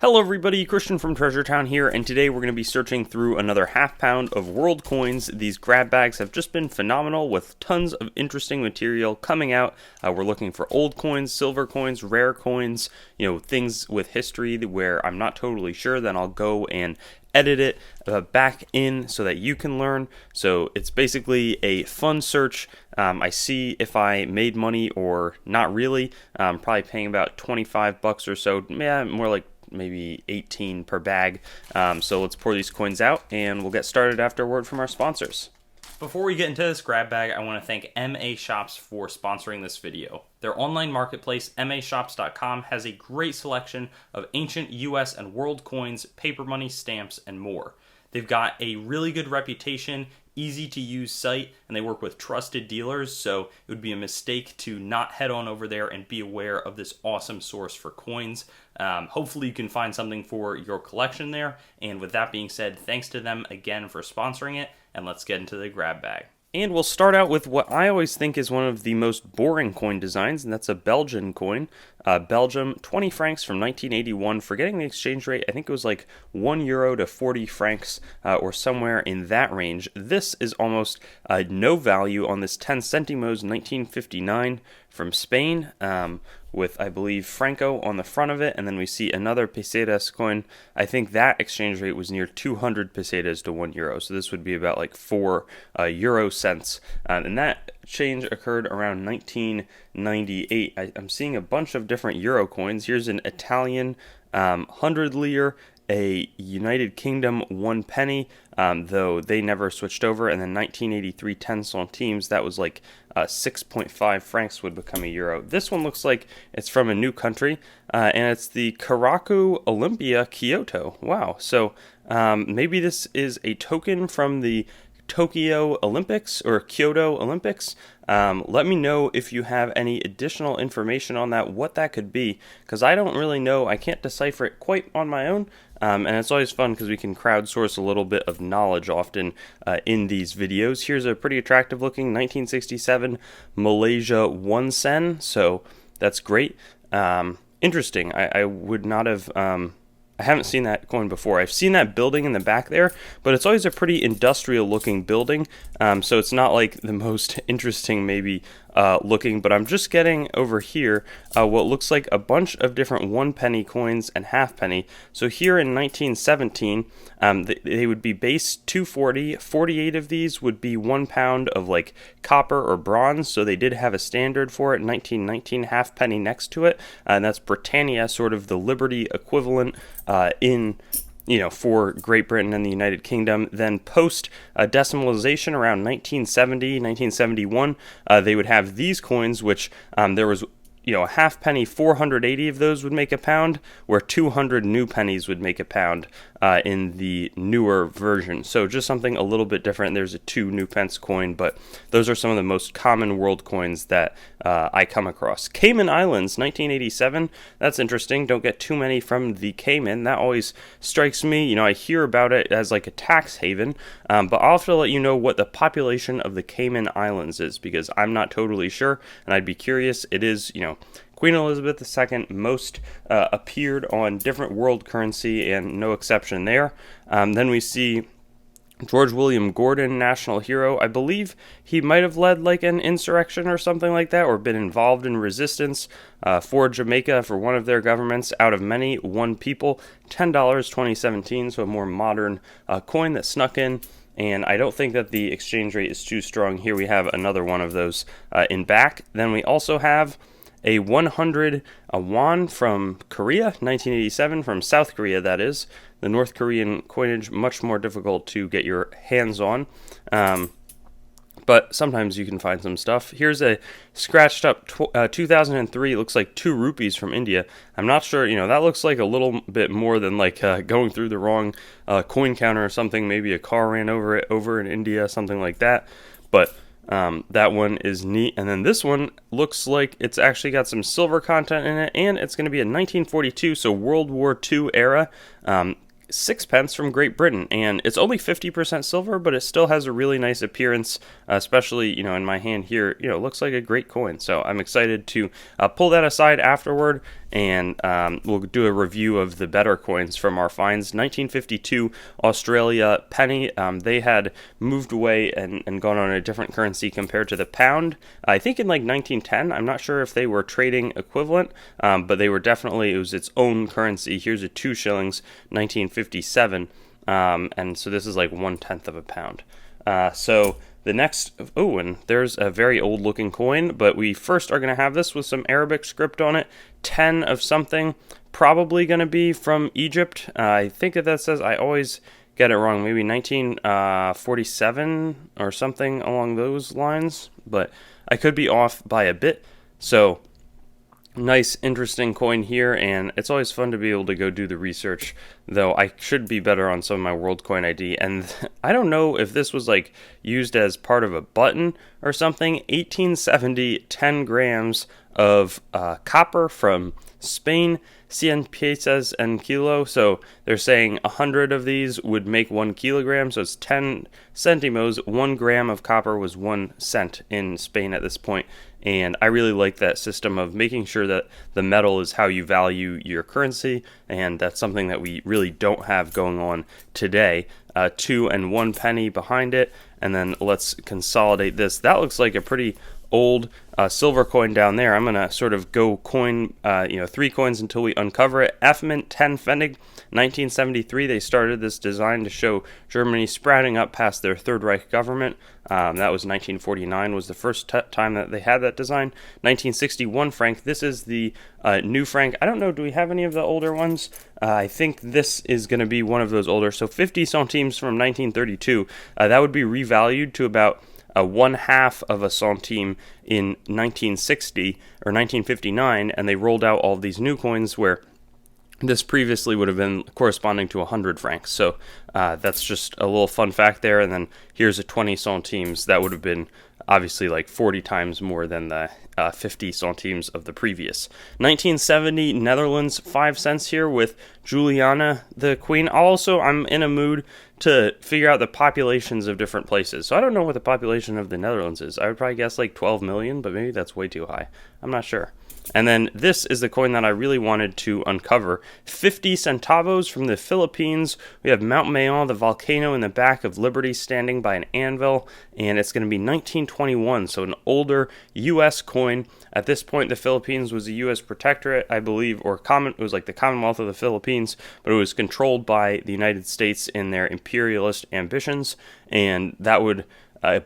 Hello everybody, Christian from Treasure Town here, and today we're going to be searching through another half pound of world coins. These grab bags have just been phenomenal with tons of interesting material coming out. We're looking for old coins, silver coins, rare coins, things with history where I'm not totally sure, then I'll go and edit it back in so that you can learn. So it's basically a fun search. I see if I made money or not really. Probably paying about 25 bucks or so, more like maybe 18 per bag. So let's pour these coins out and we'll get started after a word from our sponsors. Before we get into this grab bag, I want to thank MA Shops for sponsoring this video. Their online marketplace, mashops.com, has a great selection of ancient US and world coins, paper money, stamps, and more. They've got a really good reputation, easy to use site, and they work with trusted dealers, so it would be a mistake to not head on over there and be aware of this awesome source for coins. Hopefully you can find something for your collection there, and with that being said, thanks to them again for sponsoring it, and let's get into the grab bag. And we'll start out with what I always think is one of the most boring coin designs, and that's a Belgian coin. Belgium, 20 francs from 1981. Forgetting the exchange rate, I think it was like €1 to 40 francs or somewhere in that range. This is almost no value on this 10 centimos 1959 from Spain, with, I believe, Franco on the front of it, and then we see another pesetas coin. I think that exchange rate was near 200 pesetas to €1, so this would be about like 4 euro cents, and that change occurred around 1998. I'm seeing a bunch of different euro coins. Here's an Italian 100 lire, a United Kingdom 1 penny, though they never switched over, and then 1983 10 centimes, that was like 6.5 francs would become a euro. This one looks like it's from a new country, and it's the Karaku Olympia Kyoto. Wow, so maybe this is a token from the Tokyo Olympics or Kyoto Olympics. Let me know if you have any additional information on that, what that could be, because I don't really know. I can't decipher it quite on my own, and it's always fun because we can crowdsource a little bit of knowledge often in these videos. Here's a pretty attractive looking 1967 Malaysia 1 sen, so that's great. Interesting. I would not have... I haven't seen that coin before. I've seen that building in the back there, but it's always a pretty industrial looking building, so it's not like the most interesting maybe looking, but I'm just getting over here what looks like a bunch of different 1 penny coins and half penny. So here in 1917, they would be base 240. 48 of these would be 1 pound of like copper or bronze, so they did have a standard for it. 1919 half penny next to it, and that's Britannia, sort of the Liberty equivalent for Great Britain and the United Kingdom. Then post decimalization around 1970, 1971, they would have these coins, which there was a half penny, 480 of those would make a pound, where 200 new pennies would make a pound in the newer version. So just something a little bit different. There's a 2 new pence coin, but those are some of the most common world coins that I come across. Cayman Islands, 1987. That's interesting. Don't get too many from the Cayman. That always strikes me. I hear about it as like a tax haven, but I'll have to let you know what the population of the Cayman Islands is, because I'm not totally sure, and I'd be curious. It is, Queen Elizabeth II most appeared on different world currency, and no exception there. Then we see George William Gordon, national hero. I believe he might have led like an insurrection or something like that, or been involved in resistance for Jamaica, for one of their governments. Out of many, one people. $10, 2017, so a more modern coin that snuck in. And I don't think that the exchange rate is too strong. Here we have another one of those in back. Then we also have a 100 won from Korea, 1987, from South Korea, that is. The North Korean coinage, much more difficult to get your hands on. But sometimes you can find some stuff. Here's a scratched up 2003, looks like 2 rupees from India. I'm not sure, that looks like a little bit more than like going through the wrong coin counter or something. Maybe a car ran over it over in India, something like that. But that one is neat. And then this one looks like it's actually got some silver content in it, and it's going to be a 1942, so World War II era. 6 pence from Great Britain, and it's only 50% silver, but it still has a really nice appearance, especially, in my hand here. It looks like a great coin, so I'm excited to pull that aside afterward and we'll do a review of the better coins from our finds. 1952 Australia penny. They had moved away and gone on a different currency compared to the pound. I think in like 1910. I'm not sure if they were trading equivalent, but they were definitely, it was its own currency. Here's a 2 shillings, 1957. And so this is like 1/10 of a pound. So the next, and there's a very old looking coin, but we first are going to have this with some Arabic script on it. 10 of something, probably going to be from Egypt. I think that says, I always get it wrong, maybe 1947 or something along those lines, but I could be off by a bit. So nice, interesting coin here, and it's always fun to be able to go do the research, though I should be better on some of my WorldCoin ID. And I don't know if this was like used as part of a button or something. 1870, 10 grams of copper from Spain, 100 piezas en kilo. So they're saying 100 of these would make 1 kilogram. So it's 10 centimos. 1 gram of copper was 1 cent in Spain at this point. And I really like that system of making sure that the metal is how you value your currency. And that's something that we really don't have going on today. 2 and 1 penny behind it. And then let's consolidate this. That looks like a pretty old silver coin down there. I'm going to sort of go coin, 3 coins until we uncover it. F-Mint 10 Pfennig, 1973. They started this design to show Germany sprouting up past their Third Reich government. That was 1949 was the first time that they had that design. 1961 franc. This is the new franc. I don't know, do we have any of the older ones? I think this is going to be one of those older. So 50 centimes from 1932. That would be revalued to about 1/2 of a centime in 1960 or 1959, and they rolled out all of these new coins where this previously would have been corresponding to 100 francs. So that's just a little fun fact there. And then here's a 20 centimes. That would have been obviously like 40 times more than the 50 centimes of the previous. 1970 Netherlands, 5 cents here with Juliana the Queen. Also, I'm in a mood to figure out the populations of different places. So I don't know what the population of the Netherlands is. I would probably guess like 12 million, but maybe that's way too high. I'm not sure. And then this is the coin that I really wanted to uncover. 50 centavos from the Philippines. We have Mount Mayon, the volcano in the back of Liberty, standing by an anvil. And it's going to be 1921, so an older U.S. coin. At this point, the Philippines was a U.S. protectorate, I believe, or it was like the Commonwealth of the Philippines, but it was controlled by the United States in their imperialist ambitions. And that would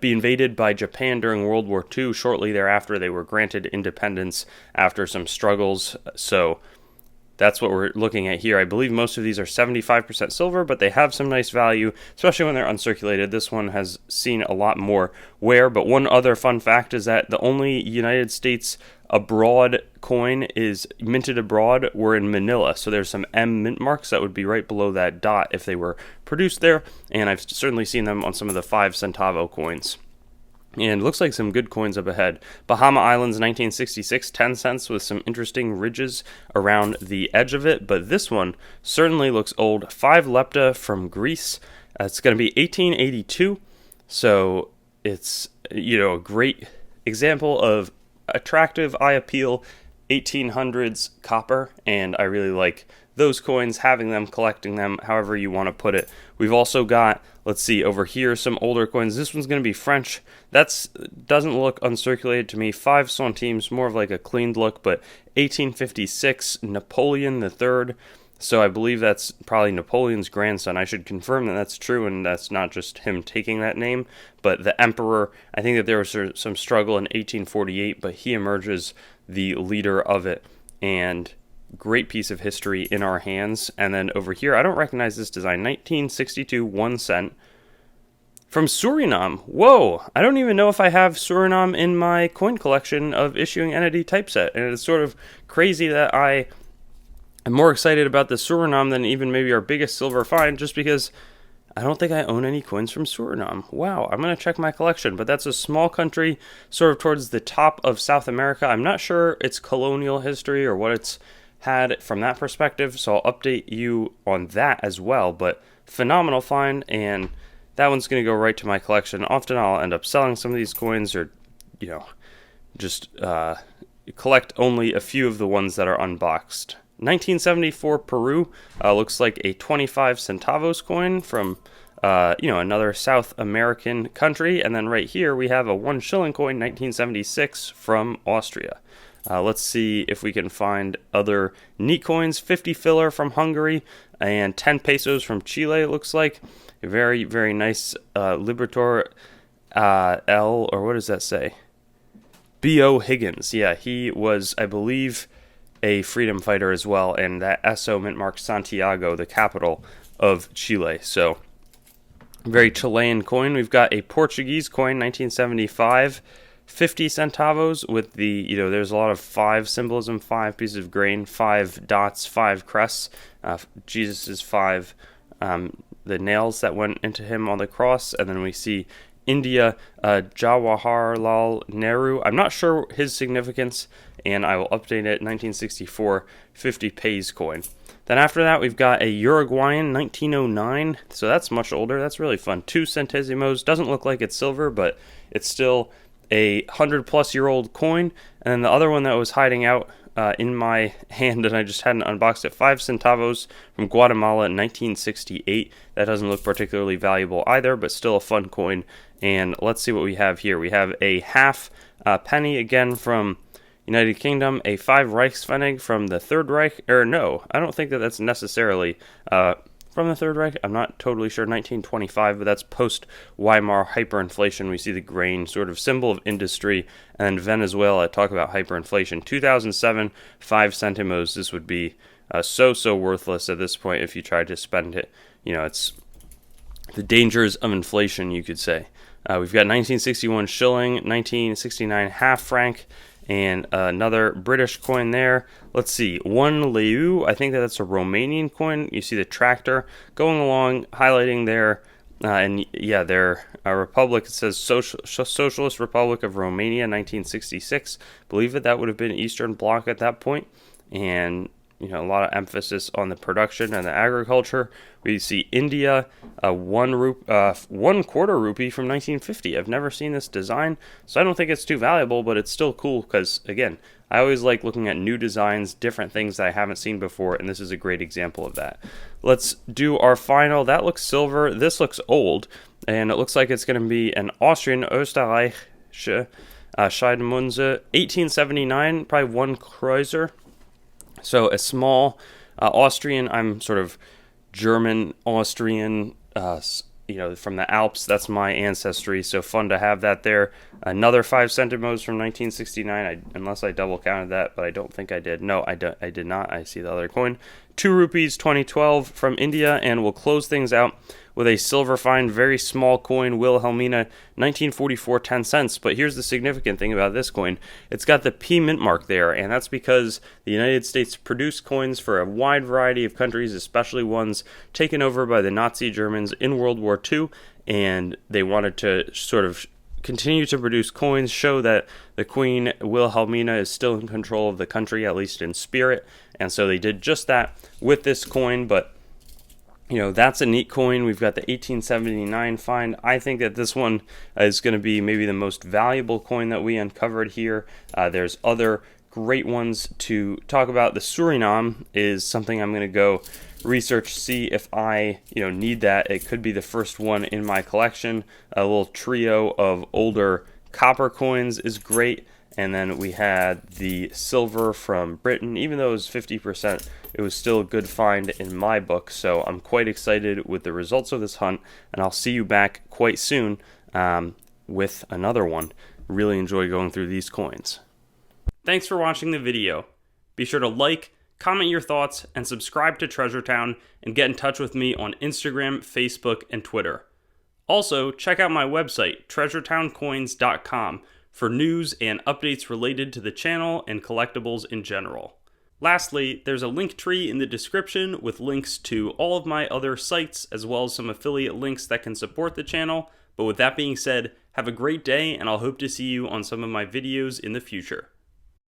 be invaded by Japan during World War II. Shortly thereafter, they were granted independence after some struggles. So that's what we're looking at here. I believe most of these are 75% silver, but they have some nice value, especially when they're uncirculated. This one has seen a lot more wear. But one other fun fact is that the only United States abroad coin is minted abroad were in Manila. So there's some M mint marks that would be right below that dot if they were produced there. And I've certainly seen them on some of the 5 centavo coins. And looks like some good coins up ahead. Bahama Islands, 1966, 10 cents with some interesting ridges around the edge of it. But this one certainly looks old. 5 lepta from Greece. It's going to be 1882. So it's, a great example of attractive eye appeal 1800s copper. And I really like those coins, having them, collecting them, however you want to put it. We've also got, let's see, over here, some older coins. This one's going to be French. That doesn't look uncirculated to me. 5 centimes, more of like a cleaned look, but 1856, Napoleon III. So I believe that's probably Napoleon's grandson. I should confirm that that's true, and that's not just him taking that name. But the emperor, I think that there was some struggle in 1848, but he emerges the leader of it. And great piece of history in our hands. And then over here, I don't recognize this design. 1962, 1 cent. From Suriname. Whoa! I don't even know if I have Suriname in my coin collection of issuing entity typeset. And it's sort of crazy that I am more excited about the Suriname than even maybe our biggest silver find, just because I don't think I own any coins from Suriname. Wow, I'm going to check my collection. But that's a small country sort of towards the top of South America. I'm not sure its colonial history or what it's had from that perspective, so I'll update you on that as well. But phenomenal find, and that one's going to go right to my collection. Often I'll end up selling some of these coins, or just collect only a few of the ones that are unboxed. 1974 Peru looks like a 25 centavos coin from another South American country. And then right here we have a 1 shilling coin, 1976, from Austria. Let's see if we can find other neat coins. 50 filler from Hungary and 10 pesos from Chile, it looks like. A very, very nice Libertor L, or what does that say? B.O. Higgins. Yeah, he was, I believe, a freedom fighter as well, and that SO mint marked Santiago, the capital of Chile. So, very Chilean coin. We've got a Portuguese coin, 1975, 50 centavos with the, there's a lot of 5 symbolism, 5 pieces of grain, 5 dots, 5 crests. Jesus' 5, the nails that went into him on the cross, and then we see India, Jawaharlal Nehru. I'm not sure his significance, and I will update it. 1964 50 pays coin. Then after that, we've got a Uruguayan 1909. So that's much older. That's really fun. 2 centésimos. Doesn't look like it's silver, but it's still a 100-plus-year-old coin. And then the other one that was hiding out in my hand, and I just hadn't unboxed it, 5 centavos from Guatemala in 1968. That doesn't look particularly valuable either, but still a fun coin. And let's see what we have here. We have a half penny again from United Kingdom, a 5 Reichspfennig from the Third Reich, or no, I don't think that that's necessarily from the Third Reich. I'm not totally sure, 1925, but that's post-Weimar hyperinflation. We see the grain, sort of symbol of industry, and Venezuela, talk about hyperinflation. 2007, 5 centimos, this would be so worthless at this point if you tried to spend it. It's the dangers of inflation, you could say. We've got 1961 shilling, 1969 half franc, and another British coin there. Let's see, 1 leu, I think that's a Romanian coin. You see the tractor going along, highlighting their, their republic. It says Socialist Republic of Romania, 1966. Believe that would have been Eastern Bloc at that point. And a lot of emphasis on the production and the agriculture. We see India, 1 quarter rupee from 1950. I've never seen this design, so I don't think it's too valuable, but it's still cool because, again, I always like looking at new designs, different things that I haven't seen before, and this is a great example of that. Let's do our final. That looks silver. This looks old, and it looks like it's going to be an Austrian Österreichische Scheidemünze, 1879, probably 1 Kreuzer. So a small Austrian, I'm sort of German, Austrian, from the Alps. That's my ancestry, so fun to have that there. Another 5 centimos from 1969, unless I double counted that, but I don't think I did. No, I did not. I see the other coin. 2 rupees, 2012 from India, and we'll close things out with a silver fine, very small coin, Wilhelmina, 1944, 10 cents. But here's the significant thing about this coin. It's got the P mint mark there, and that's because the United States produced coins for a wide variety of countries, especially ones taken over by the Nazi Germans in World War II, and they wanted to sort of continue to produce coins, show that the Queen Wilhelmina is still in control of the country, at least in spirit, and so they did just that with this coin. But that's a neat coin. We've got the 1879 find. I think that this one is going to be maybe the most valuable coin that we uncovered here. There's other great ones to talk about. The Suriname is something I'm going to go research, see if I need that. It could be the first one in my collection. A little trio of older copper coins is great. And then we had the silver from Britain. Even though it was 50%, it was still a good find in my book. So I'm quite excited with the results of this hunt, and I'll see you back quite soon with another one. Really enjoy going through these coins. Thanks for watching the video. Be sure to like, comment your thoughts, and subscribe to Treasure Town, and get in touch with me on Instagram, Facebook, and Twitter. Also, check out my website, treasuretowncoins.com, for news and updates related to the channel and collectibles in general. Lastly, there's a link tree in the description with links to all of my other sites, as well as some affiliate links that can support the channel. But with that being said, have a great day, and I'll hope to see you on some of my videos in the future.